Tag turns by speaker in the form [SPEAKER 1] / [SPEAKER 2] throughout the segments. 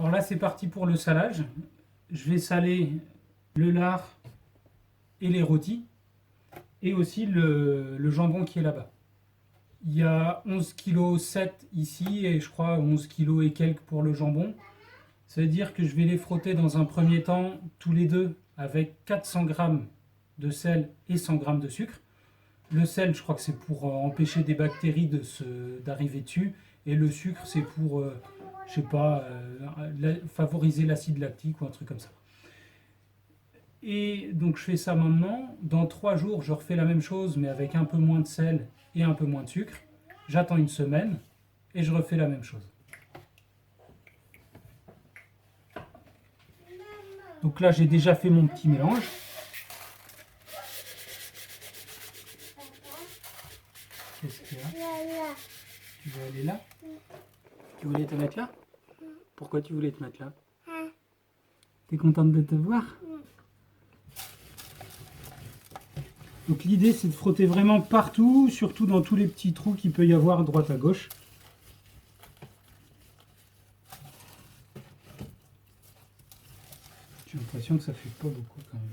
[SPEAKER 1] Alors là, c'est parti pour le salage. Je vais saler le lard et les rôtis, et aussi le jambon qui est là-bas. Il y a 11,7 kg ici, et je crois 11 kg et quelques pour le jambon. Ça veut dire que je vais les frotter dans un premier temps, tous les deux, avec 400 g de sel et 100 g de sucre. Le sel, je crois que c'est pour empêcher des bactéries d'arriver dessus. Et le sucre, c'est pour, je sais pas, favoriser l'acide lactique ou un truc comme ça. Et donc je fais ça maintenant. Dans 3 jours, je refais la même chose, mais avec un peu moins de sel et un peu moins de sucre. J'attends une semaine et je refais la même chose. Donc là, j'ai déjà fait mon petit mélange. Qu'est-ce qu'il y a? Tu veux aller là? Tu voulais te mettre là? Pourquoi tu voulais te mettre là? T'es contente de te voir? Donc l'idée, c'est de frotter vraiment partout, surtout dans tous les petits trous qu'il peut y avoir à droite à gauche. J'ai l'impression que ça fait pas beaucoup quand même.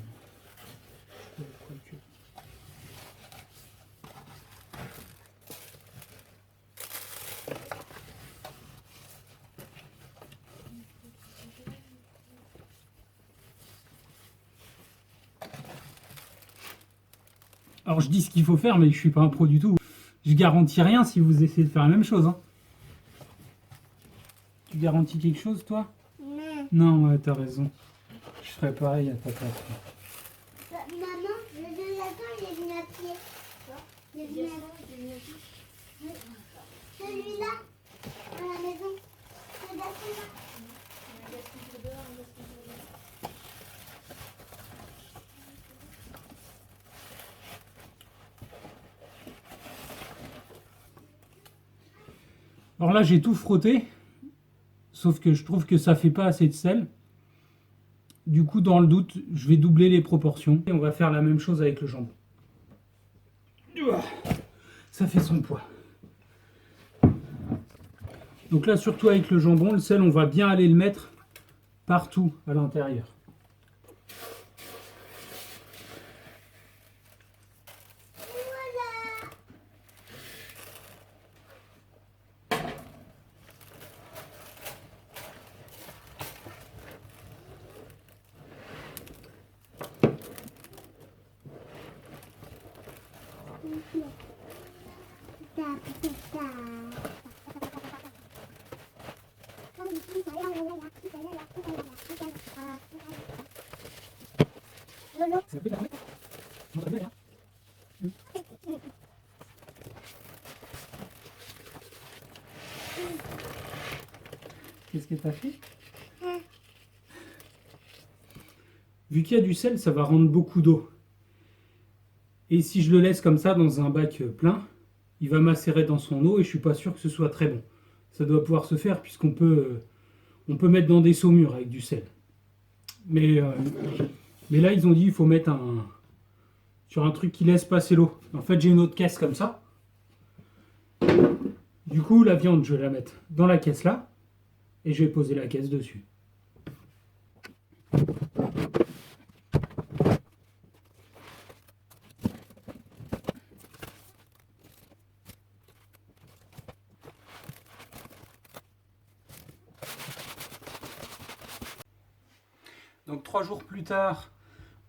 [SPEAKER 1] Alors je dis ce qu'il faut faire, mais je suis pas un pro du tout. Je garantis rien si vous essayez de faire la même chose. Hein. Tu garantis quelque chose, toi?
[SPEAKER 2] Non.
[SPEAKER 1] Non, ouais, t'as raison. Je ferais pareil à ta place.
[SPEAKER 2] Maman, le Jonathan, il est venu à pied. Il est venu à pied. Celui-là, à la maison. Celui-là.
[SPEAKER 1] Alors là, j'ai tout frotté, sauf que je trouve que ça fait pas assez de sel. Du coup, dans le doute, je vais doubler les proportions. Et on va faire la même chose avec le jambon. Ça fait son poids. Donc là, surtout avec le jambon, le sel, on va bien aller le mettre partout à l'intérieur. Qu'est-ce que tu as fait? Vu qu'il y a du sel, ça va rendre beaucoup d'eau. Et si je le laisse comme ça dans un bac plein, il va macérer dans son eau et je suis pas sûr que ce soit très bon. Ça doit pouvoir se faire puisqu'on peut, on peut mettre dans des saumures avec du sel. Mais là, ils ont dit qu'il faut mettre sur un truc qui laisse passer l'eau. En fait, j'ai une autre caisse comme ça. Du coup, la viande, je vais la mettre dans la caisse là. Et je vais poser la caisse dessus. Donc 3 jours plus tard,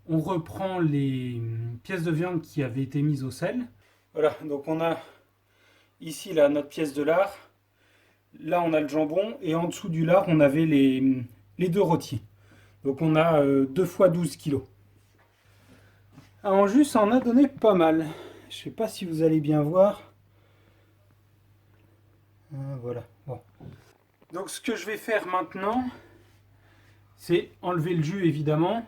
[SPEAKER 1] on reprend les pièces de viande qui avaient été mises au sel. Voilà, donc on a ici là notre pièce de lard. Là on a le jambon et en dessous du lard on avait les deux rôtis. Donc on a 2 fois 12 kg. En jus ça en a donné pas mal. Je sais pas si vous allez bien voir. Voilà. Bon. Donc ce que je vais faire maintenant, c'est enlever le jus évidemment,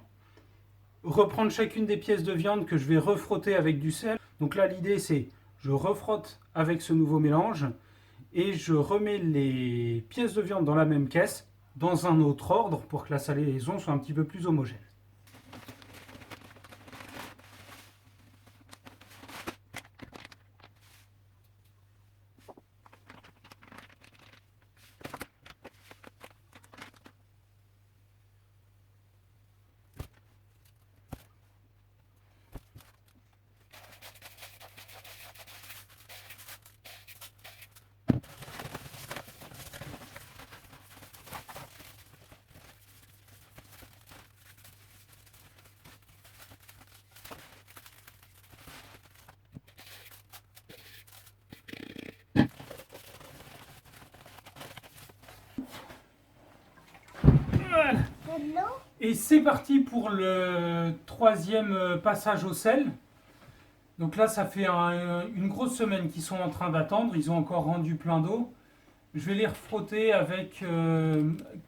[SPEAKER 1] reprendre chacune des pièces de viande que je vais refrotter avec du sel. Donc là l'idée c'est je refrotte avec ce nouveau mélange et je remets les pièces de viande dans la même caisse dans un autre ordre pour que la salaison soit un petit peu plus homogène.
[SPEAKER 2] de l'eau.
[SPEAKER 1] Et c'est parti pour le troisième passage au sel. Donc là, ça fait une grosse semaine qu'ils sont en train d'attendre. Ils ont encore rendu plein d'eau. Je vais les refrotter avec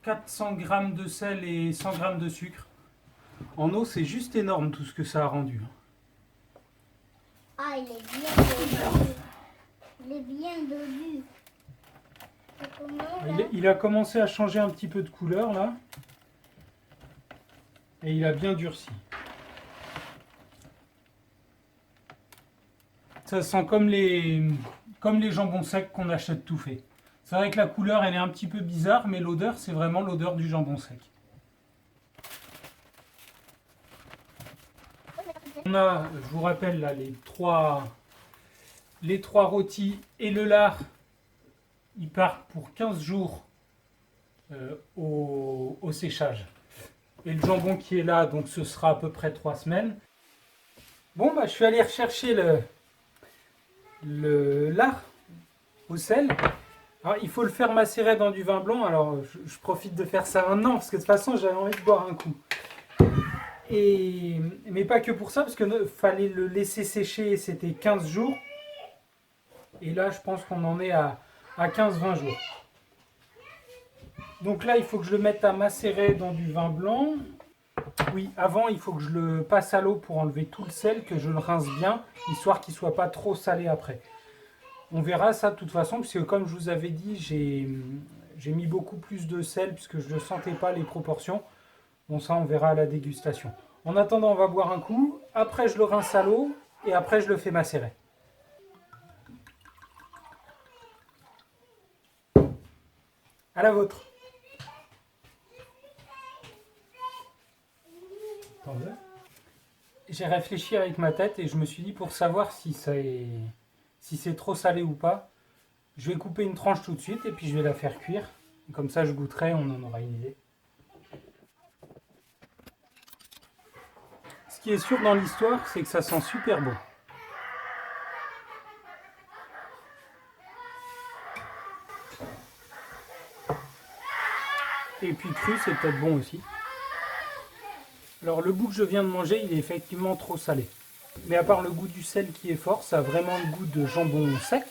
[SPEAKER 1] 400 grammes de sel et 100 grammes de sucre. En eau, c'est juste énorme tout ce que ça a rendu.
[SPEAKER 2] Ah, il est bien dodu. Il est bien dodu.
[SPEAKER 1] Il a commencé à changer un petit peu de couleur là. Et il a bien durci. Ça sent comme les jambons secs qu'on achète tout fait. C'est vrai que la couleur elle est un petit peu bizarre, mais l'odeur c'est vraiment l'odeur du jambon sec. On a, je vous rappelle là, les trois rôtis et le lard. Ils partent pour 15 jours au séchage. Et le jambon qui est là, donc ce sera à peu près 3 semaines. Bon, bah, je suis allé rechercher le lard au sel. Alors, il faut le faire macérer dans du vin blanc. Alors, je profite de faire ça maintenant, parce que de toute façon, j'avais envie de boire un coup. Mais pas que pour ça, parce qu'il fallait le laisser sécher, c'était 15 jours. Et là, je pense qu'on en est à 15-20 jours. Donc là, il faut que je le mette à macérer dans du vin blanc. Oui, avant, il faut que je le passe à l'eau pour enlever tout le sel, que je le rince bien, histoire qu'il ne soit pas trop salé après. On verra ça de toute façon, puisque comme je vous avais dit, j'ai mis beaucoup plus de sel, puisque je ne sentais pas les proportions. Bon, ça, on verra à la dégustation. En attendant, on va boire un coup. Après, je le rince à l'eau, et après, je le fais macérer. À la vôtre. J'ai réfléchi avec ma tête et je me suis dit pour savoir si c'est trop salé ou pas, je vais couper une tranche tout de suite et puis je vais la faire cuire. Comme ça je goûterai, on en aura une idée. Ce qui est sûr dans l'histoire, c'est que ça sent super bon. Et puis cru, c'est peut-être bon aussi. Alors le bout que je viens de manger, il est effectivement trop salé. Mais à part le goût du sel qui est fort, ça a vraiment le goût de jambon sec.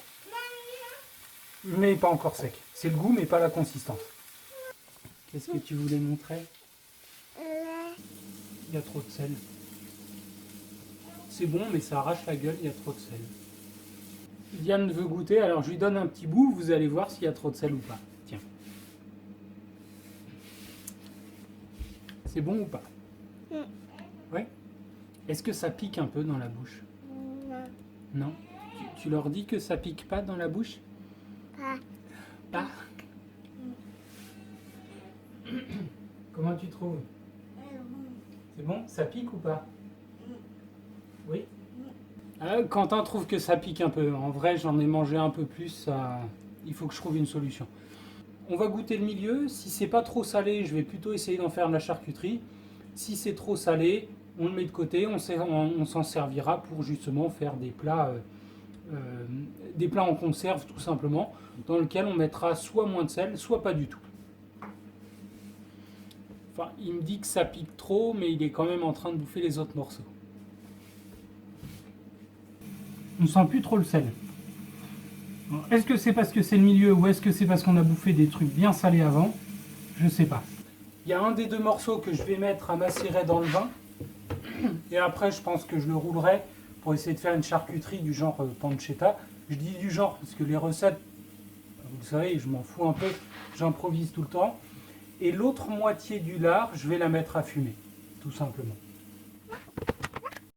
[SPEAKER 1] Mais pas encore sec. C'est le goût, mais pas la consistance. Qu'est-ce que tu voulais montrer? Il y a trop de sel. C'est bon, mais ça arrache la gueule, il y a trop de sel. Diane veut goûter, alors je lui donne un petit bout, vous allez voir s'il y a trop de sel ou pas. Tiens. C'est bon ou pas? Ouais. Est-ce que ça pique un peu dans la bouche?
[SPEAKER 2] Non.
[SPEAKER 1] Non. Tu leur dis que ça pique pas dans la bouche? Pas. Comment tu trouves? C'est bon? Ça pique ou pas? Oui. Quentin trouve que ça pique un peu. En vrai, j'en ai mangé un peu plus. Il faut que je trouve une solution. On va goûter le milieu. Si c'est pas trop salé, je vais plutôt essayer d'en faire de la charcuterie. Si c'est trop salé, on le met de côté. On s'en servira pour justement faire des plats en conserve tout simplement, dans lequel on mettra soit moins de sel, soit pas du tout. Enfin, il me dit que ça pique trop, mais il est quand même en train de bouffer les autres morceaux. On sent plus trop le sel. Est-ce que c'est parce que c'est le milieu ou est-ce que c'est parce qu'on a bouffé des trucs bien salés avant? Je sais pas. Il y a un des deux morceaux que je vais mettre à macérer dans le vin. Et après, je pense que je le roulerai pour essayer de faire une charcuterie du genre pancetta. Je dis du genre parce que les recettes, vous savez, je m'en fous un peu, j'improvise tout le temps. Et l'autre moitié du lard, je vais la mettre à fumer, tout simplement.